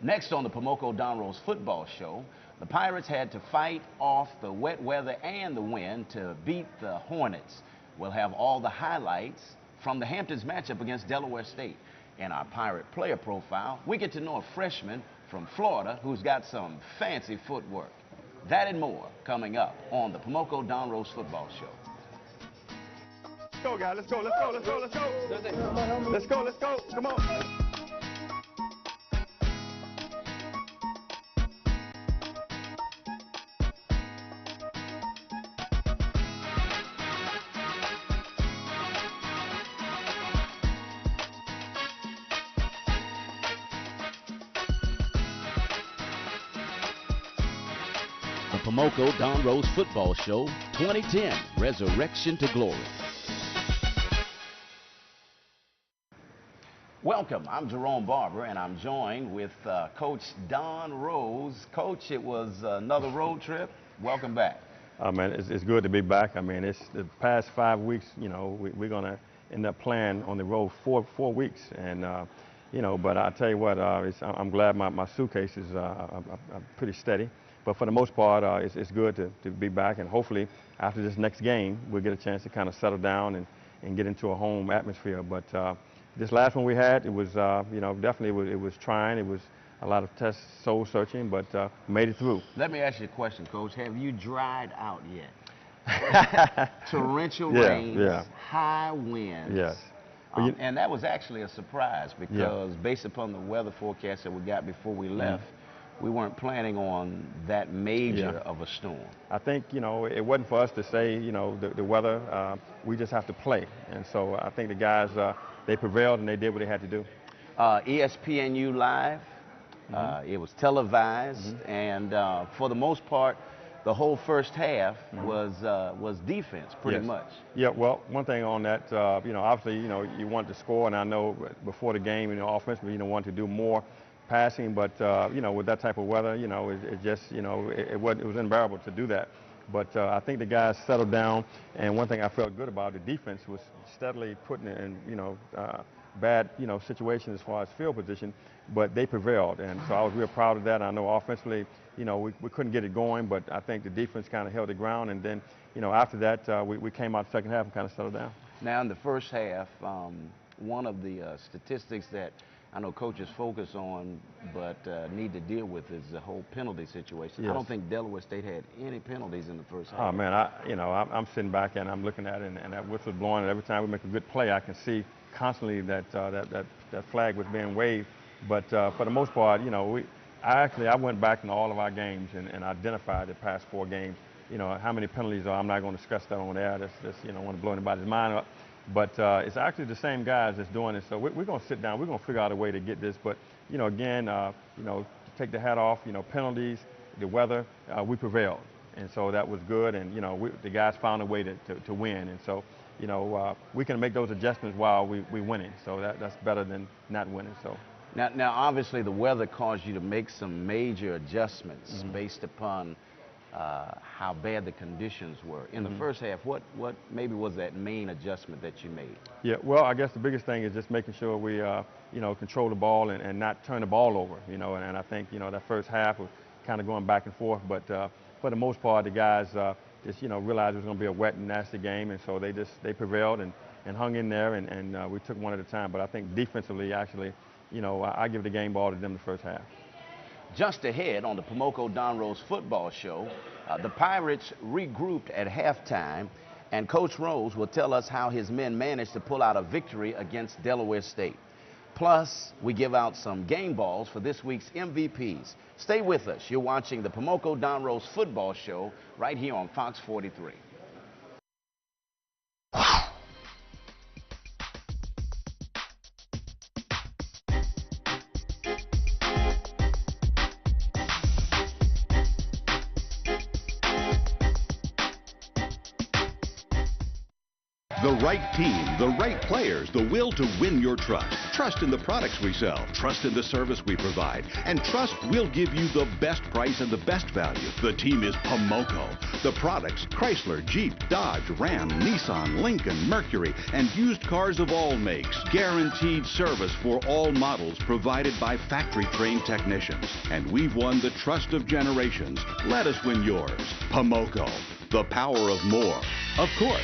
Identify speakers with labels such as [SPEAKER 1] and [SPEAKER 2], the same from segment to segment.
[SPEAKER 1] Next on the Pomoco Don Rose football show, the Pirates had to fight off the wet weather and the wind to beat the Hornets. We'll have all the highlights from the Hamptons matchup against Delaware State. In our Pirate player profile, we get to know a freshman from Florida who's got some fancy footwork. That and more coming up on the Pomoco Don Rose football show.
[SPEAKER 2] Let's go, guys. Let's go, let's go, let's go, let's go. Let's go, let's go. Come on.
[SPEAKER 1] The Pomoco Don Rose football show 2010, Resurrection to Glory. Welcome, I'm Jerome Barber, and I'm joined with Coach Don Rose. Coach, it was another road trip. Welcome back.
[SPEAKER 2] Man, it's good to be back. I mean, it's the past 5 weeks, you know, we're going to end up playing on the road four weeks. And, you know, but I tell you what, I'm glad my suitcase is pretty steady. But for the most part, it's good to be back. And hopefully, after this next game, we'll get a chance to kind of settle down and get into a home atmosphere. But this last one we had, it was, you know, definitely it was trying. It was a lot of test soul searching, but made it through.
[SPEAKER 1] Let me ask you a question, Coach. Have you dried out yet? Torrential rains, high winds.
[SPEAKER 2] Yes.
[SPEAKER 1] And that was actually a surprise because based upon the weather forecast that we got before we left, we weren't planning on that major of a storm.
[SPEAKER 2] I think, you know, it wasn't for us to say, you know, the weather, we just have to play. And so I think the guys, they prevailed and they did what they had to do.
[SPEAKER 1] ESPNU Live, it was televised, and for the most part, the whole first half was defense, pretty much.
[SPEAKER 2] Yeah, well, one thing on that, you know, obviously, you know, you want to score, and I know before the game, you know, offensively, you know, want to do more passing, but, you know, with that type of weather, you know, it just, you know, it was unbearable to do that. But I think the guys settled down, and one thing I felt good about, the defense was steadily putting it in, you know, bad, you know, situations as far as field position, but they prevailed, and so I was real proud of that. I know offensively, you know, we couldn't get it going, but I think the defense kind of held the ground, and then, you know, after that, we came out the second half and kind of settled down.
[SPEAKER 1] Now, in the first half, one of the statistics that I know coaches focus on but need to deal with is the whole penalty situation.
[SPEAKER 2] Yes.
[SPEAKER 1] I don't think Delaware State had any penalties in the first half.
[SPEAKER 2] Oh, man, you know, I'm sitting back and I'm looking at it, and that whistle's blowing, and every time we make a good play, I can see constantly that flag was being waved. But for the most part, you know, I went back in all of our games and identified the past 4 games. You know, how many penalties are. I'm not going to discuss that on air. That's you know, I want to blow anybody's mind up. But it's actually the same guys that's doing it. So we're going to sit down. We're going to figure out a way to get this. But, you know, again, you know, take the hat off, you know, penalties, the weather, we prevailed. And so that was good. And, you know, the guys found a way to win. And so, you know, we can make those adjustments while we winning. So that's better than not winning. So.
[SPEAKER 1] Now, obviously, the weather caused you to make some major adjustments based upon how bad the conditions were. In the first half, what maybe was that main adjustment that you made? Yeah,
[SPEAKER 2] well, I guess the biggest thing is just making sure we, you know, control the ball and not turn the ball over, you know, and I think, you know, that first half was kind of going back and forth, but for the most part, the guys just, you know, realized it was going to be a wet and nasty game, and so they prevailed and hung in there, and we took one at a time. But I think defensively, actually, you know, I give the game ball to them the first half.
[SPEAKER 1] Just ahead on the Pomoco Don Rose football show, the Pirates regrouped at halftime, and Coach Rose will tell us how his men managed to pull out a victory against Delaware State. Plus, we give out some game balls for this week's MVPs. Stay with us. You're watching the Pomoco Don Rose football show right here on Fox 43.
[SPEAKER 3] The right team, the right players, the will to win your trust. Trust in the products we sell, trust in the service we provide, and trust we'll give you the best price and the best value. The team is Pomoco. The products, Chrysler, Jeep, Dodge, Ram, Nissan, Lincoln, Mercury, and used cars of all makes. Guaranteed service for all models provided by factory-trained technicians. And we've won the trust of generations. Let us win yours. Pomoco, the power of more. Of course.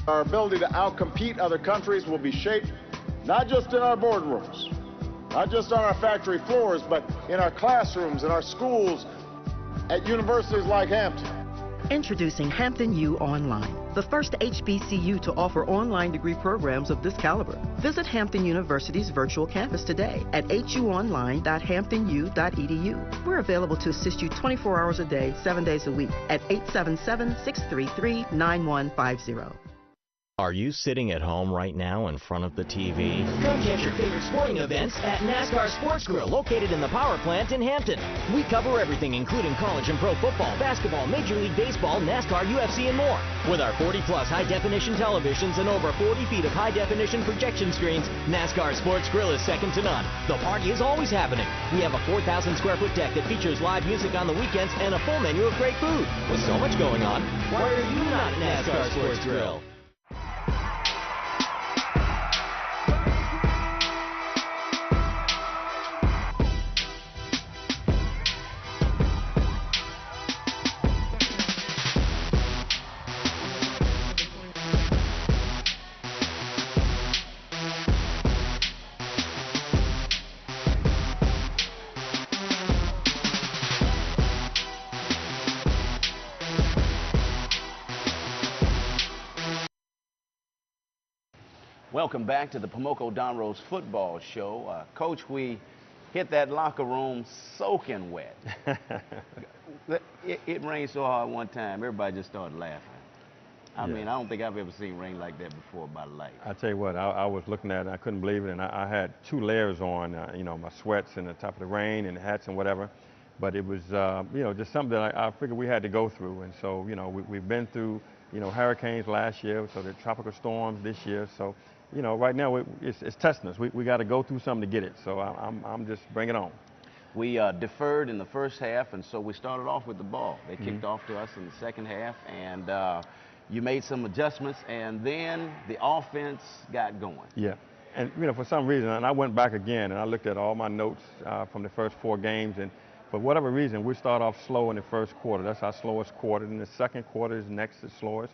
[SPEAKER 4] Our ability to outcompete other countries will be shaped not just in our boardrooms, not just on our factory floors, but in our classrooms, in our schools, at universities like Hampton.
[SPEAKER 5] Introducing Hampton U Online, the first HBCU to offer online degree programs of this caliber. Visit Hampton University's virtual campus today at huonline.hamptonu.edu. We're available to assist you 24 hours a day, 7 days a week at 877-633-9150.
[SPEAKER 6] Are you sitting at home right now in front of the TV? Come catch your favorite sporting events at NASCAR Sports Grill, located in the power plant in Hampton. We cover everything, including college and pro football, basketball, Major League Baseball, NASCAR, UFC, and more. With our 40-plus high-definition televisions and over 40 feet of high-definition projection screens, NASCAR Sports Grill is second to none. The party is always happening. We have a 4,000-square-foot deck that features live music on the weekends and a full menu of great food. With so much going on, why are you not at NASCAR Sports Grill?
[SPEAKER 1] Welcome back to the Pomoco Don Rose football show. Coach, we hit that locker room soaking wet. It rained so hard one time, everybody just started laughing. I mean, I don't think I've ever seen rain like that before in my life.
[SPEAKER 2] I tell you what, I was looking at it, I couldn't believe it, and I had 2 layers on, you know, my sweats and the top of the rain and the hats and whatever. But it was, you know, just something that I figured we had to go through. And so, you know, we've been through, you know, hurricanes last year, so the tropical storms this year. So, you know, right now it's testing us. We got to go through something to get it. So I'm just bring it on.
[SPEAKER 1] We deferred in the first half, and so we started off with the ball. They kicked off to us in the second half, and you made some adjustments, and then the offense got going.
[SPEAKER 2] Yeah, and you know, for some reason, and I went back again and I looked at all my notes from the first 4 games, and for whatever reason, we start off slow in the first quarter. That's our slowest quarter. And the second quarter is next to slowest.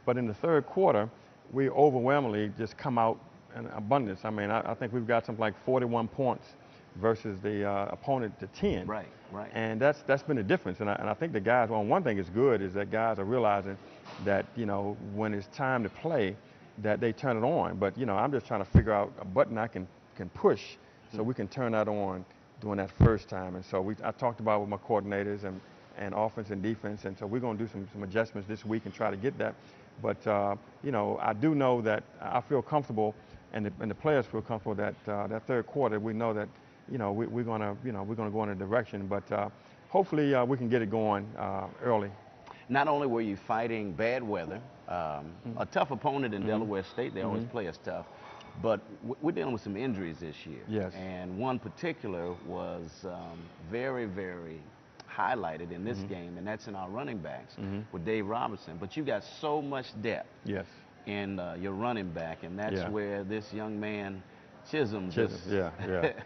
[SPEAKER 2] But in the third quarter, we overwhelmingly just come out in abundance. I mean, I think we've got something like 41 points versus the opponent to 10.
[SPEAKER 1] Right, right.
[SPEAKER 2] And that's been the difference. And I think the guys, well, one thing is good is that guys are realizing that, you know, when it's time to play, that they turn it on. But, you know, I'm just trying to figure out a button I can push so we can turn that on during that first time. And so I talked about with my coordinators and offense and defense. And so we're going to do some adjustments this week and try to get that. But, you know, I do know that I feel comfortable, and the players feel comfortable that that third quarter, we know that, you know, we're going to go in a direction. But hopefully we can get it going early.
[SPEAKER 1] Not only were you fighting bad weather, a tough opponent in Delaware State, they always play us tough, but we're dealing with some injuries this year.
[SPEAKER 2] Yes.
[SPEAKER 1] And one particular was very, very highlighted in this game, and that's in our running backs with Dave Robertson. But you got so much depth in your running back, and that's where this young man Chisholm just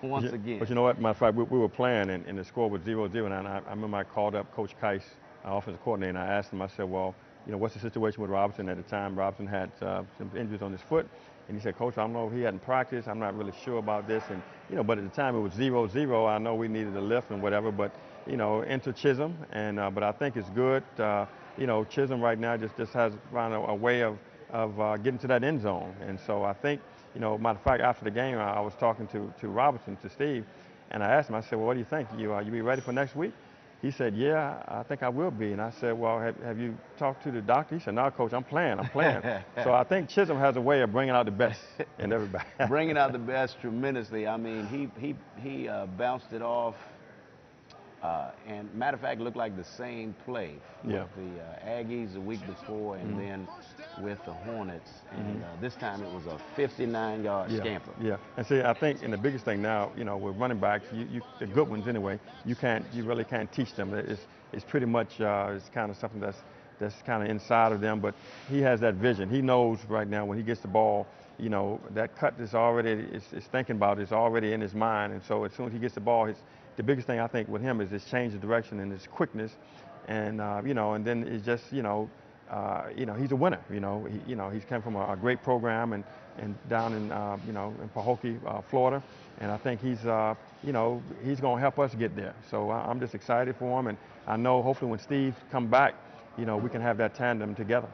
[SPEAKER 1] once again.
[SPEAKER 2] But you know what, matter of fact, we were playing and the score was 0-0, and I remember I called up Coach Keiss, our offensive coordinator, and I asked him, I said, well, you know, what's the situation with Robertson at the time? Robertson had some injuries on his foot, and he said, Coach, I don't know if he hadn't practiced, I'm not really sure about this, and you know, but at the time it was 0-0, I know we needed a lift and whatever, but you know, enter Chisholm, and but I think it's good. You know, Chisholm right now just has found a way of getting to that end zone, and so I think, you know, matter of fact, after the game, I was talking to Robertson, to Steve, and I asked him, I said, well, what do you think? You be ready for next week? He said, yeah, I think I will be. And I said, well, have you talked to the doctor? He said, no, Coach, I'm playing. So I think Chisholm has a way of bringing out the best in everybody.
[SPEAKER 1] Bringing out the best tremendously. I mean, he bounced it off And matter of fact, it looked like the same play with the Aggies the week before, and then with the Hornets. And this time it was a 59-yard scamper.
[SPEAKER 2] Yeah, and see, I think, and the biggest thing now, you know, with running backs, the good ones anyway, you really can't teach them. It's pretty much it's kind of something that's kind of inside of them. But he has that vision. He knows right now when he gets the ball, you know, that cut is already, is thinking about it, it's already in his mind. And so as soon as he gets the ball, the biggest thing I think with him is his change of direction and his quickness, and you know, and then it's just, you know, he's a winner. You know, he's come from a great program and down in you know, in Pomoco, Florida, and I think he's you know, he's going to help us get there. So I'm just excited for him, and I know hopefully when Steve comes back, you know, we can have that tandem together.